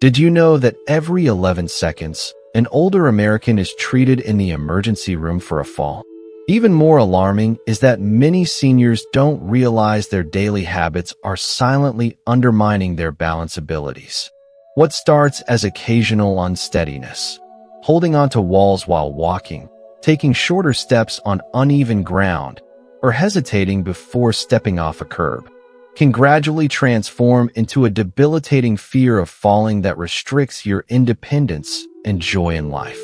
Did you know that every 11 seconds, an older American is treated in the emergency room for a fall? Even more alarming is that many seniors don't realize their daily habits are silently undermining their balance abilities. What starts as occasional unsteadiness, holding onto walls while walking, taking shorter steps on uneven ground, or hesitating before stepping off a curb, can gradually transform into a debilitating fear of falling that restricts your independence and joy in life.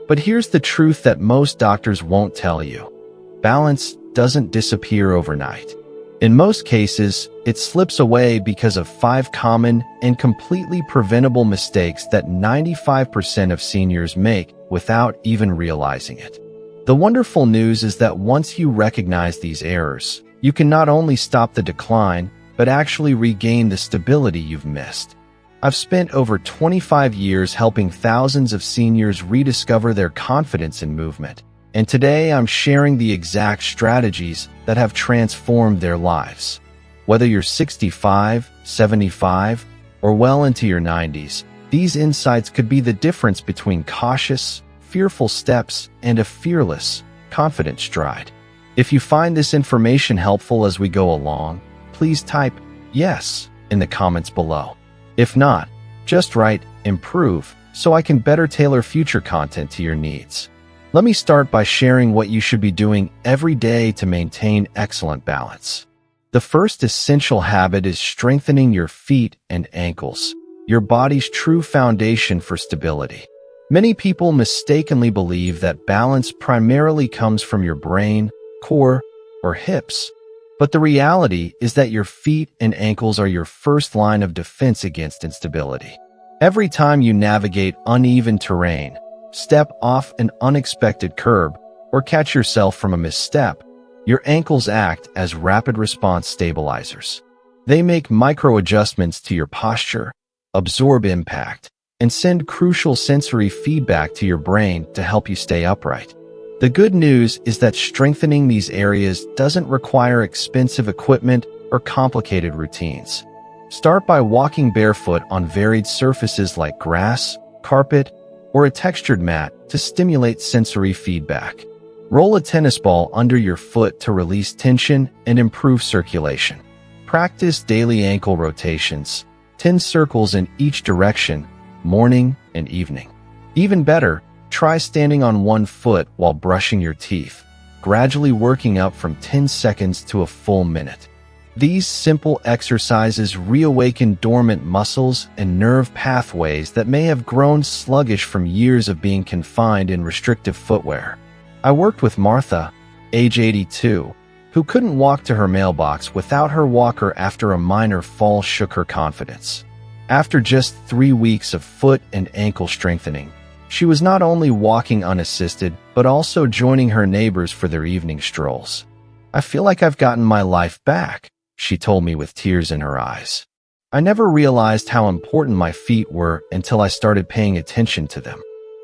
But here's the truth that most doctors won't tell you. Balance doesn't disappear overnight. In most cases, it slips away because of 5 common and completely preventable mistakes that 95% of seniors make without even realizing it. The wonderful news is that once you recognize these errors, you can not only stop the decline, but actually regain the stability you've missed. I've spent over 25 years helping thousands of seniors rediscover their confidence in movement, and today I'm sharing the exact strategies that have transformed their lives. Whether you're 65, 75, or well into your 90s, these insights could be the difference between cautious, fearful steps and a fearless, confident stride. If you find this information helpful as we go along, please type "yes" in the comments below. If not, just write "improve" so I can better tailor future content to your needs. Let me start by sharing what you should be doing every day to maintain excellent balance. The first essential habit is strengthening your feet and ankles, your body's true foundation for stability. Many people mistakenly believe that balance primarily comes from your brain, core, or hips. But the reality is that your feet and ankles are your first line of defense against instability. Every time you navigate uneven terrain, step off an unexpected curb, or catch yourself from a misstep, your ankles act as rapid response stabilizers. They make micro adjustments to your posture, absorb impact, and send crucial sensory feedback to your brain to help you stay upright. The good news is that strengthening these areas doesn't require expensive equipment or complicated routines. Start by walking barefoot on varied surfaces like grass, carpet, or a textured mat to stimulate sensory feedback. Roll a tennis ball under your foot to release tension and improve circulation. Practice daily ankle rotations, 10 circles in each direction, morning and evening. Even better, try standing on one foot while brushing your teeth, gradually working up from 10 seconds to a full minute. These simple exercises reawaken dormant muscles and nerve pathways that may have grown sluggish from years of being confined in restrictive footwear. I worked with Martha, age 82, who couldn't walk to her mailbox without her walker after a minor fall shook her confidence. After just 3 weeks of foot and ankle strengthening, she was not only walking unassisted, but also joining her neighbors for their evening strolls. "I feel like I've gotten my life back," she told me with tears in her eyes. I never realized how important my feet were until I started paying attention to them.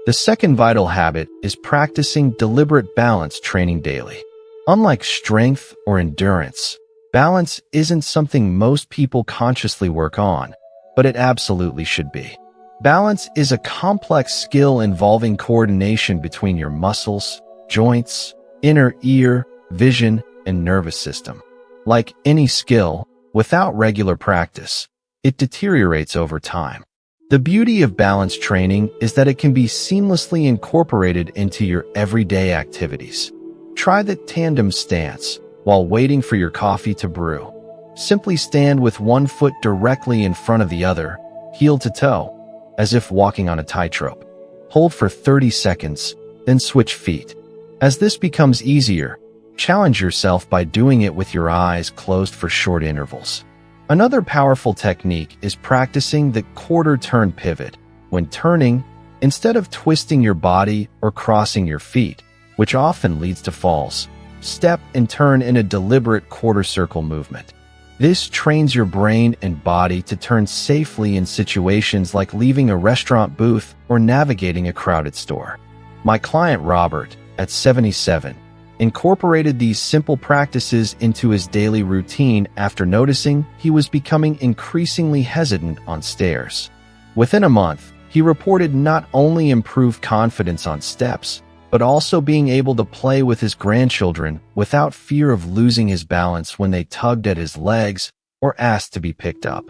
The second vital habit is practicing deliberate balance training daily. Unlike strength or endurance, balance isn't something most people consciously work on, but it absolutely should be. Balance is a complex skill involving coordination between your muscles, joints, inner ear, vision, and nervous system. Like any skill, without regular practice, it deteriorates over time. The beauty of balance training is that it can be seamlessly incorporated into your everyday activities. Try the tandem stance while waiting for your coffee to brew. Simply stand with one foot directly in front of the other, heel to toe, as if walking on a tightrope. Hold for 30 seconds, then switch feet. As this becomes easier, challenge yourself by doing it with your eyes closed for short intervals. Another powerful technique is practicing the quarter turn pivot. When turning, instead of twisting your body or crossing your feet, which often leads to falls, step and turn in a deliberate quarter circle movement. This trains your brain and body to turn safely in situations like leaving a restaurant booth or navigating a crowded store. My client Robert, at 77, incorporated these simple practices into his daily routine after noticing he was becoming increasingly hesitant on stairs. Within a month, he reported not only improved confidence on steps, but also being able to play with his grandchildren without fear of losing his balance when they tugged at his legs or asked to be picked up.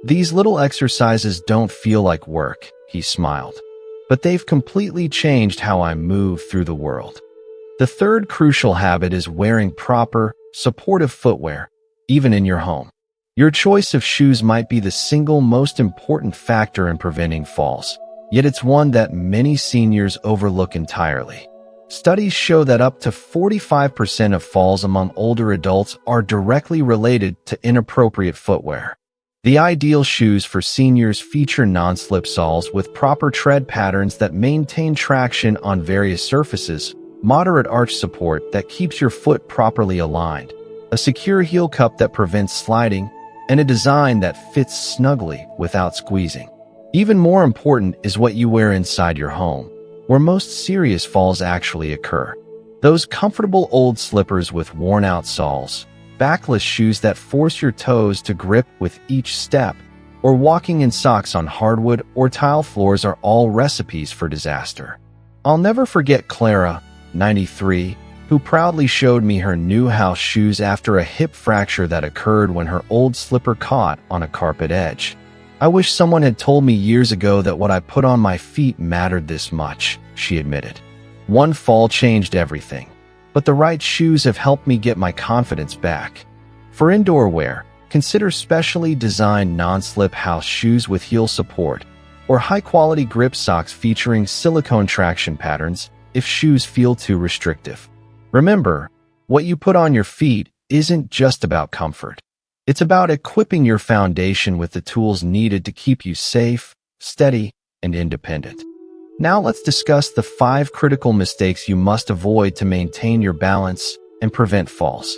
These little exercises don't feel like work, he smiled, but they've completely changed how I move through the world. The third crucial habit is wearing proper, supportive footwear, even in your home. Your choice of shoes might be the single most important factor in preventing falls, yet it's one that many seniors overlook entirely. Studies show that up to 45% of falls among older adults are directly related to inappropriate footwear. The ideal shoes for seniors feature non-slip soles with proper tread patterns that maintain traction on various surfaces, moderate arch support that keeps your foot properly aligned, a secure heel cup that prevents sliding, and a design that fits snugly without squeezing. Even more important is what you wear inside your home, where most serious falls actually occur. Those comfortable old slippers with worn-out soles, backless shoes that force your toes to grip with each step, or walking in socks on hardwood or tile floors are all recipes for disaster. I'll never forget Clara, 93, who proudly showed me her new house shoes after a hip fracture that occurred when her old slipper caught on a carpet edge. "I wish someone had told me years ago that what I put on my feet mattered this much," she admitted. "One fall changed everything, but the right shoes have helped me get my confidence back." For indoor wear, consider specially designed non-slip house shoes with heel support, or high-quality grip socks featuring silicone traction patterns if shoes feel too restrictive. Remember, what you put on your feet isn't just about comfort. It's about equipping your foundation with the tools needed to keep you safe, steady, and independent. Now let's discuss the 5 critical mistakes you must avoid to maintain your balance and prevent falls.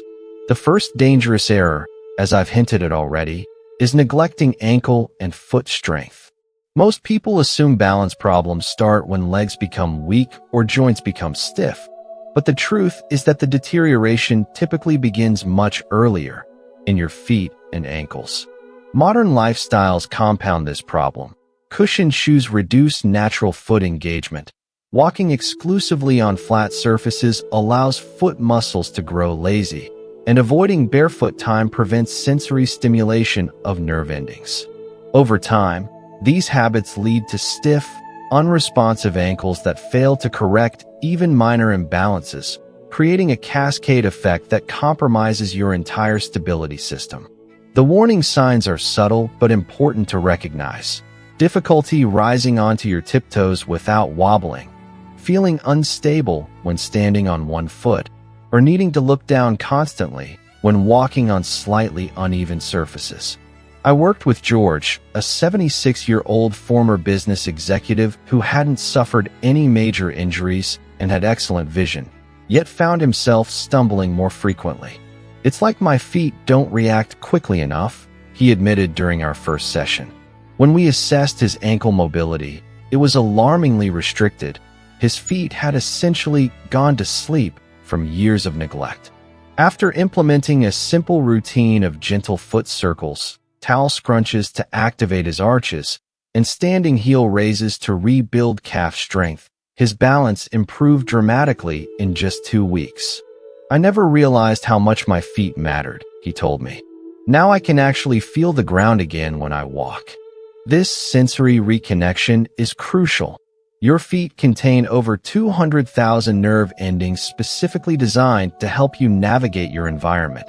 The first dangerous error, as I've hinted at already, is neglecting ankle and foot strength. Most people assume balance problems start when legs become weak or joints become stiff. But the truth is that the deterioration typically begins much earlier, in your feet and ankles. Modern lifestyles compound this problem. Cushioned shoes reduce natural foot engagement. Walking exclusively on flat surfaces allows foot muscles to grow lazy, and avoiding barefoot time prevents sensory stimulation of nerve endings. Over time, these habits lead to stiff, unresponsive ankles that fail to correct even minor imbalances, creating a cascade effect that compromises your entire stability system. The warning signs are subtle but important to recognize. Difficulty rising onto your tiptoes without wobbling, feeling unstable when standing on one foot, or needing to look down constantly when walking on slightly uneven surfaces. I worked with George, a 76-year-old former business executive who hadn't suffered any major injuries and had excellent vision, yet found himself stumbling more frequently. "It's like my feet don't react quickly enough," he admitted during our first session. When we assessed his ankle mobility, it was alarmingly restricted. His feet had essentially gone to sleep from years of neglect. After implementing a simple routine of gentle foot circles, towel scrunches to activate his arches, and standing heel raises to rebuild calf strength, his balance improved dramatically in just 2 weeks. "I never realized how much my feet mattered," he told me. "Now I can actually feel the ground again when I walk." This sensory reconnection is crucial. Your feet contain over 200,000 nerve endings specifically designed to help you navigate your environment,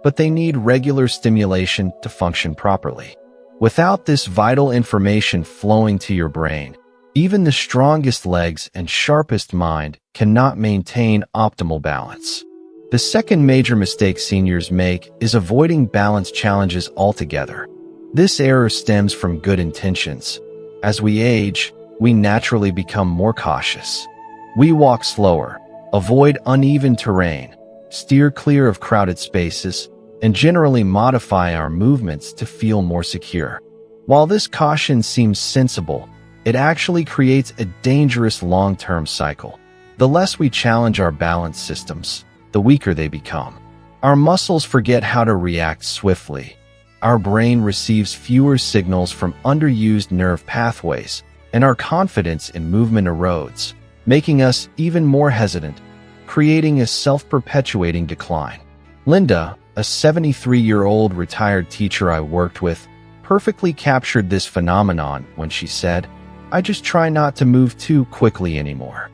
but they need regular stimulation to function properly. Without this vital information flowing to your brain, even the strongest legs and sharpest mind cannot maintain optimal balance. The second major mistake seniors make is avoiding balance challenges altogether. This error stems from good intentions. As we age, we naturally become more cautious. We walk slower, avoid uneven terrain, steer clear of crowded spaces, and generally modify our movements to feel more secure. While this caution seems sensible, it actually creates a dangerous long-term cycle. The less we challenge our balance systems, the weaker they become. Our muscles forget how to react swiftly, our brain receives fewer signals from underused nerve pathways, and our confidence in movement erodes, making us even more hesitant, creating a self-perpetuating decline. Linda, a 73-year-old retired teacher I worked with, perfectly captured this phenomenon when she said, "I just try not to move too quickly anymore."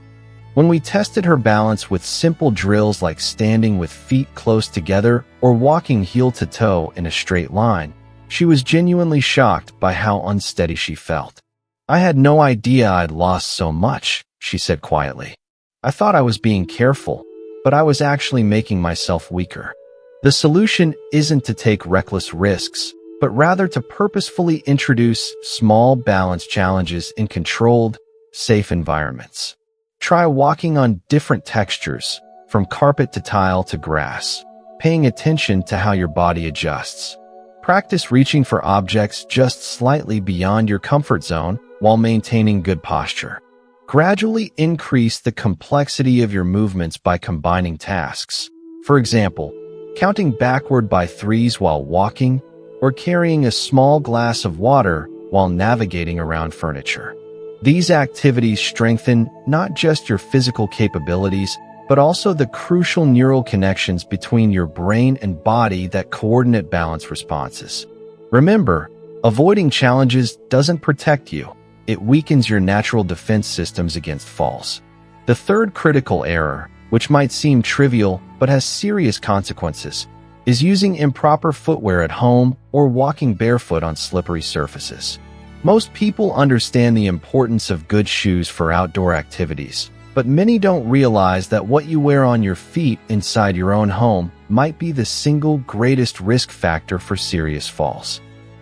When we tested her balance with simple drills like standing with feet close together or walking heel to toe in a straight line, she was genuinely shocked by how unsteady she felt. "I had no idea I'd lost so much," she said quietly. "I thought I was being careful, but I was actually making myself weaker." The solution isn't to take reckless risks, but rather to purposefully introduce small balance challenges in controlled, safe environments. Try walking on different textures, from carpet to tile to grass, paying attention to how your body adjusts. Practice reaching for objects just slightly beyond your comfort zone while maintaining good posture. Gradually increase the complexity of your movements by combining tasks. For example, counting backward by threes while walking, or carrying a small glass of water while navigating around furniture. These activities strengthen not just your physical capabilities, but also the crucial neural connections between your brain and body that coordinate balance responses. Remember, avoiding challenges doesn't protect you. It weakens your natural defense systems against falls. The third critical error, which might seem trivial but has serious consequences, is using improper footwear at home or walking barefoot on slippery surfaces. Most people understand the importance of good shoes for outdoor activities, but many don't realize that what you wear on your feet inside your own home might be the single greatest risk factor for serious falls.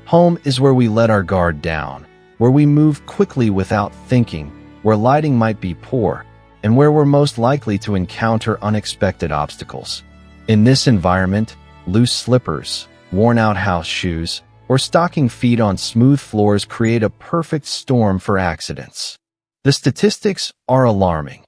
Home is where we let our guard down, where we move quickly without thinking, where lighting might be poor, and where we're most likely to encounter unexpected obstacles. In this environment, loose slippers, worn-out house shoes, or stocking feet on smooth floors create a perfect storm for accidents. The statistics are alarming.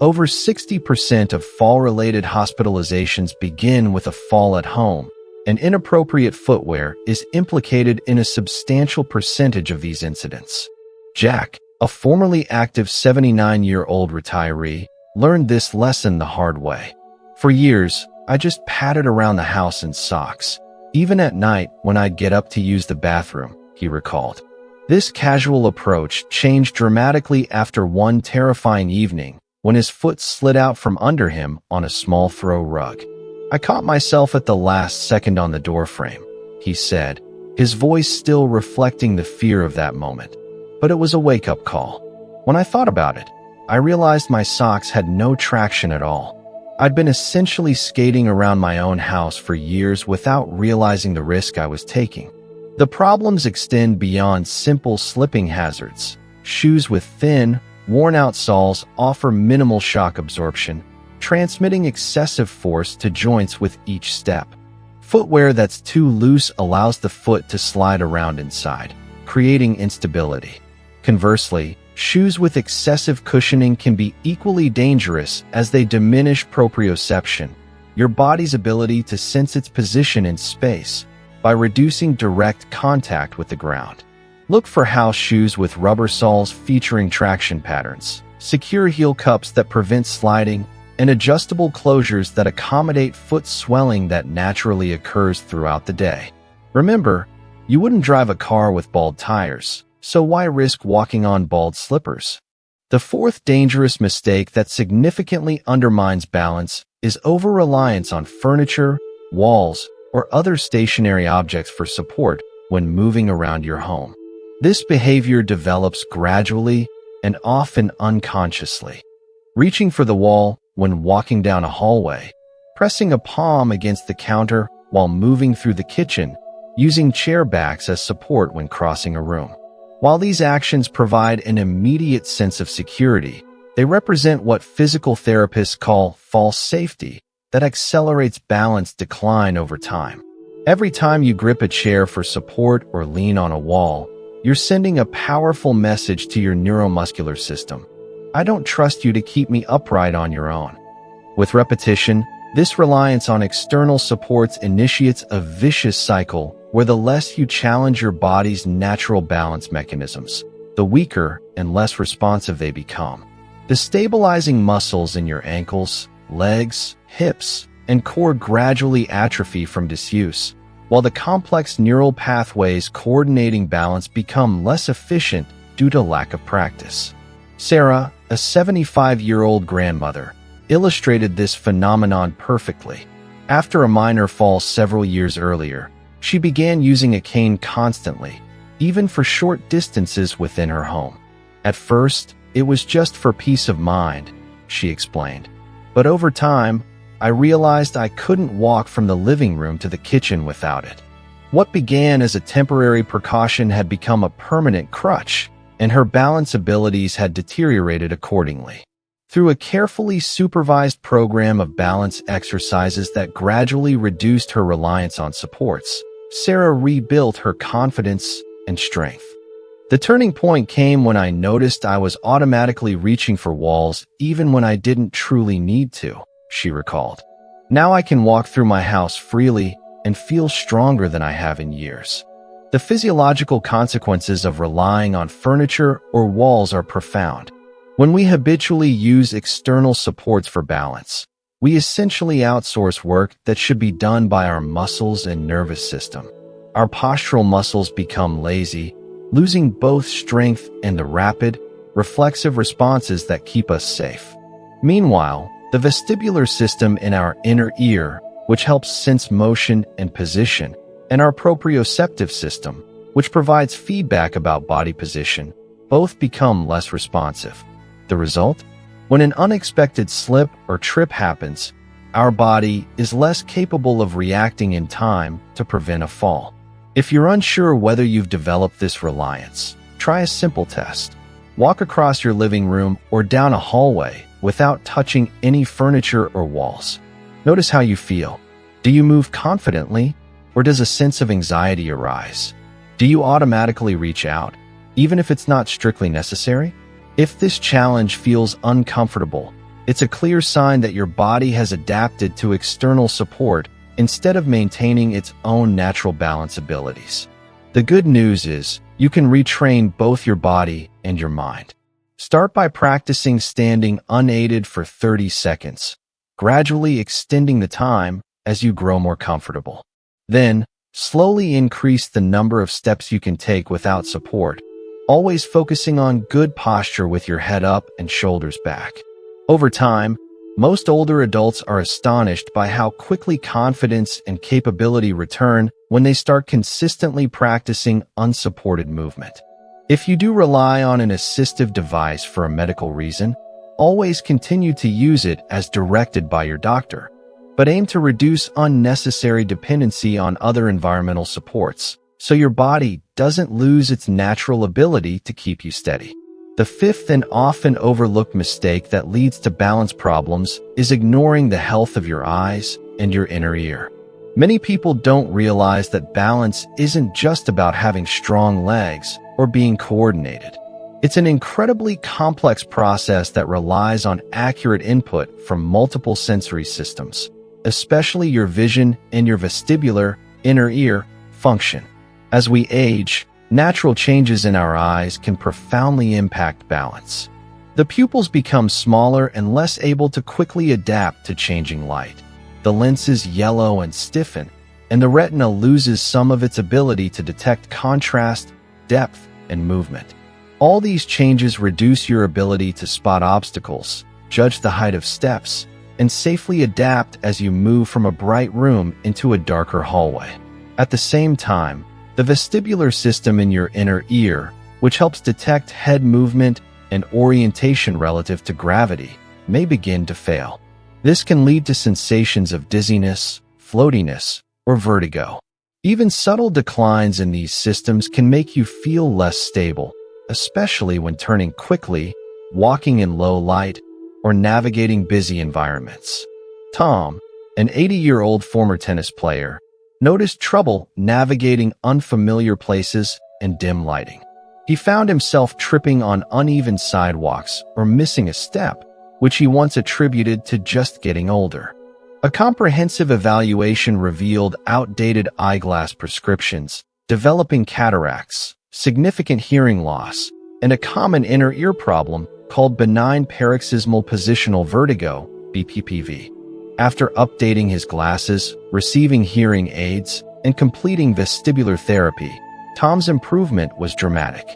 Over 60% of fall-related hospitalizations begin with a fall at home, and inappropriate footwear is implicated in a substantial percentage of these incidents. Jack, a formerly active 79-year-old retiree, learned this lesson the hard way. "For years, I just padded around the house in socks, even at night when I'd get up to use the bathroom," he recalled. This casual approach changed dramatically after one terrifying evening when his foot slid out from under him on a small throw rug. "I caught myself at the last second on the doorframe," he said, his voice still reflecting the fear of that moment. But it was a wake-up call. When I thought about it, I realized my socks had no traction at all. I'd been essentially skating around my own house for years without realizing the risk I was taking. The problems extend beyond simple slipping hazards. Shoes with thin, worn-out soles offer minimal shock absorption, transmitting excessive force to joints with each step. Footwear that's too loose allows the foot to slide around inside, creating instability. Conversely, shoes with excessive cushioning can be equally dangerous as they diminish proprioception, your body's ability to sense its position in space, by reducing direct contact with the ground. Look for house shoes with rubber soles featuring traction patterns, secure heel cups that prevent sliding, and adjustable closures that accommodate foot swelling that naturally occurs throughout the day. Remember, you wouldn't drive a car with bald tires, so why risk walking on bald slippers? The fourth dangerous mistake that significantly undermines balance is over-reliance on furniture, walls, or other stationary objects for support when moving around your home. This behavior develops gradually and often unconsciously. Reaching for the wall when walking down a hallway, pressing a palm against the counter while moving through the kitchen, using chair backs as support when crossing a room. While these actions provide an immediate sense of security, they represent what physical therapists call false safety that accelerates balance decline over time. Every time you grip a chair for support or lean on a wall, you're sending a powerful message to your neuromuscular system. I don't trust you to keep me upright on your own. With repetition, this reliance on external supports initiates a vicious cycle where the less you challenge your body's natural balance mechanisms, the weaker and less responsive they become. The stabilizing muscles in your ankles, legs, hips, and core gradually atrophy from disuse, while the complex neural pathways coordinating balance become less efficient due to lack of practice. Sarah, a 75-year-old grandmother, illustrated this phenomenon perfectly. After a minor fall several years earlier, she began using a cane constantly, even for short distances within her home. At first, it was just for peace of mind, she explained. But over time, I realized I couldn't walk from the living room to the kitchen without it. What began as a temporary precaution had become a permanent crutch, and her balance abilities had deteriorated accordingly. Through a carefully supervised program of balance exercises that gradually reduced her reliance on supports, Sarah rebuilt her confidence and strength. The turning point came when I noticed I was automatically reaching for walls even when I didn't truly need to, she recalled. Now I can walk through my house freely and feel stronger than I have in years. The physiological consequences of relying on furniture or walls are profound. When we habitually use external supports for balance, we essentially outsource work that should be done by our muscles and nervous system. Our postural muscles become lazy, losing both strength and the rapid, reflexive responses that keep us safe. Meanwhile, the vestibular system in our inner ear, which helps sense motion and position, and our proprioceptive system, which provides feedback about body position, both become less responsive. The result? When an unexpected slip or trip happens, our body is less capable of reacting in time to prevent a fall. If you're unsure whether you've developed this reliance, try a simple test. Walk across your living room or down a hallway without touching any furniture or walls. Notice how you feel. Do you move confidently, or does a sense of anxiety arise? Do you automatically reach out, even if it's not strictly necessary? If this challenge feels uncomfortable, it's a clear sign that your body has adapted to external support instead of maintaining its own natural balance abilities. The good news is, you can retrain both your body and your mind. Start by practicing standing unaided for 30 seconds, gradually extending the time as you grow more comfortable. Then, slowly increase the number of steps you can take without support, always focusing on good posture with your head up and shoulders back. Over time, most older adults are astonished by how quickly confidence and capability return when they start consistently practicing unsupported movement. If you do rely on an assistive device for a medical reason, always continue to use it as directed by your doctor, but aim to reduce unnecessary dependency on other environmental supports, so your body doesn't lose its natural ability to keep you steady. The fifth and often overlooked mistake that leads to balance problems is ignoring the health of your eyes and your inner ear. Many people don't realize that balance isn't just about having strong legs or being coordinated. It's an incredibly complex process that relies on accurate input from multiple sensory systems, especially your vision and your vestibular, inner ear, function. As we age, natural changes in our eyes can profoundly impact balance. The pupils become smaller and less able to quickly adapt to changing light. The lenses yellow and stiffen, and the retina loses some of its ability to detect contrast, depth, and movement. All these changes reduce your ability to spot obstacles, judge the height of steps, and safely adapt as you move from a bright room into a darker hallway. At the same time, the vestibular system in your inner ear, which helps detect head movement and orientation relative to gravity, may begin to fail. This can lead to sensations of dizziness, floatiness, or vertigo. Even subtle declines in these systems can make you feel less stable, especially when turning quickly, walking in low light, or navigating busy environments. Tom, an 80-year-old former tennis player, noticed trouble navigating unfamiliar places and dim lighting. He found himself tripping on uneven sidewalks or missing a step, which he once attributed to just getting older. A comprehensive evaluation revealed outdated eyeglass prescriptions, developing cataracts, significant hearing loss, and a common inner ear problem called benign paroxysmal positional vertigo, BPPV. After updating his glasses, receiving hearing aids, and completing vestibular therapy, Tom's improvement was dramatic.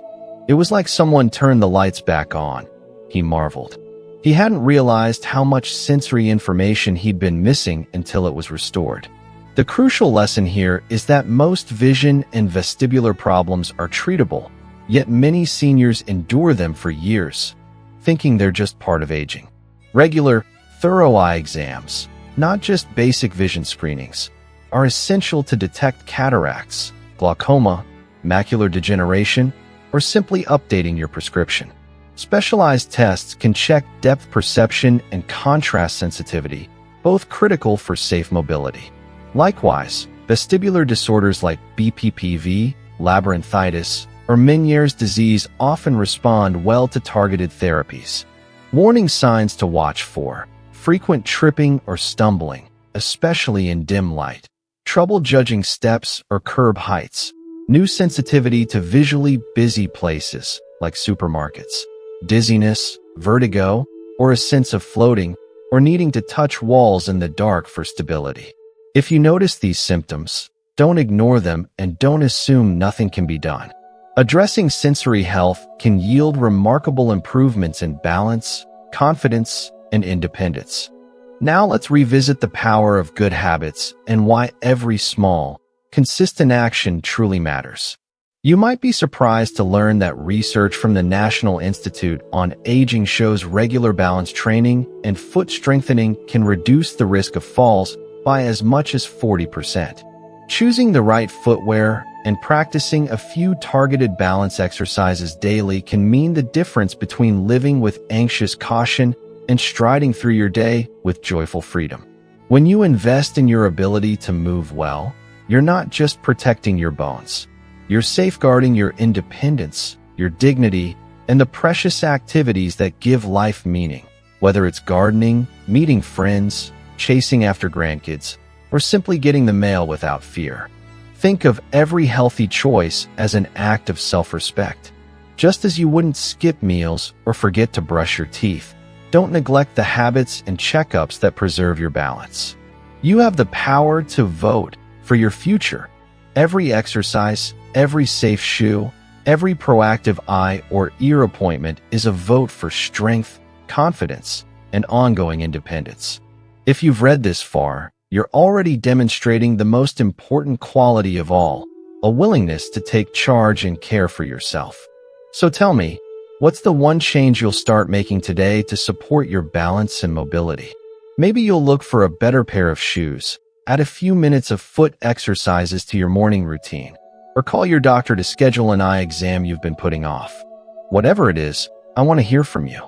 It was like someone turned the lights back on. He marveled. He hadn't realized how much sensory information he'd been missing until it was restored. The crucial lesson here is that most vision and vestibular problems are treatable, yet many seniors endure them for years, thinking they're just part of aging. Regular, thorough eye exams, not just basic vision screenings, are essential to detect cataracts, glaucoma, macular degeneration, or simply updating your prescription. Specialized tests can check depth perception and contrast sensitivity, both critical for safe mobility. Likewise, vestibular disorders like BPPV, labyrinthitis, or Meniere's disease often respond well to targeted therapies. Warning signs to watch for: frequent tripping or stumbling, especially in dim light, trouble judging steps or curb heights, new sensitivity to visually busy places like supermarkets, dizziness, vertigo, or a sense of floating or needing to touch walls in the dark for stability. If you notice these symptoms, don't ignore them and don't assume nothing can be done. Addressing sensory health can yield remarkable improvements in balance, confidence, and independence. Now let's revisit the power of good habits and why every small, consistent action truly matters. You might be surprised to learn that research from the National Institute on Aging shows regular balance training and foot strengthening can reduce the risk of falls by as much as 40%. Choosing the right footwear and practicing a few targeted balance exercises daily can mean the difference between living with anxious caution and striding through your day with joyful freedom. When you invest in your ability to move well, you're not just protecting your bones. You're safeguarding your independence, your dignity, and the precious activities that give life meaning, whether it's gardening, meeting friends, chasing after grandkids, or simply getting the mail without fear. Think of every healthy choice as an act of self-respect. Just as you wouldn't skip meals or forget to brush your teeth, don't neglect the habits and checkups that preserve your balance. You have the power to vote for your future. Every exercise, every safe shoe, every proactive eye or ear appointment is a vote for strength, confidence, and ongoing independence. If you've read this far, you're already demonstrating the most important quality of all, a willingness to take charge and care for yourself. So tell me, what's the one change you'll start making today to support your balance and mobility? Maybe you'll look for a better pair of shoes, add a few minutes of foot exercises to your morning routine, or call your doctor to schedule an eye exam you've been putting off. Whatever it is, I want to hear from you.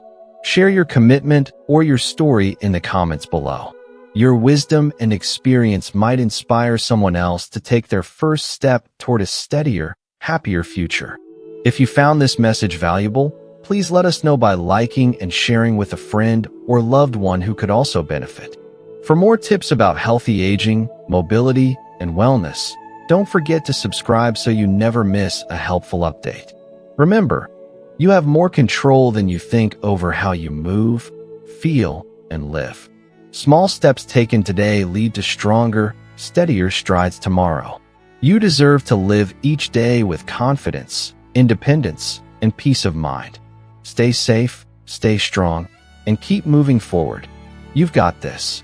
Share your commitment or your story in the comments below. Your wisdom and experience might inspire someone else to take their first step toward a steadier, happier future. If you found this message valuable, please let us know by liking and sharing with a friend or loved one who could also benefit. For more tips about healthy aging, mobility, and wellness, don't forget to subscribe so you never miss a helpful update. Remember, you have more control than you think over how you move, feel, and live. Small steps taken today lead to stronger, steadier strides tomorrow. You deserve to live each day with confidence, independence, and peace of mind. Stay safe, stay strong, and keep moving forward. You've got this.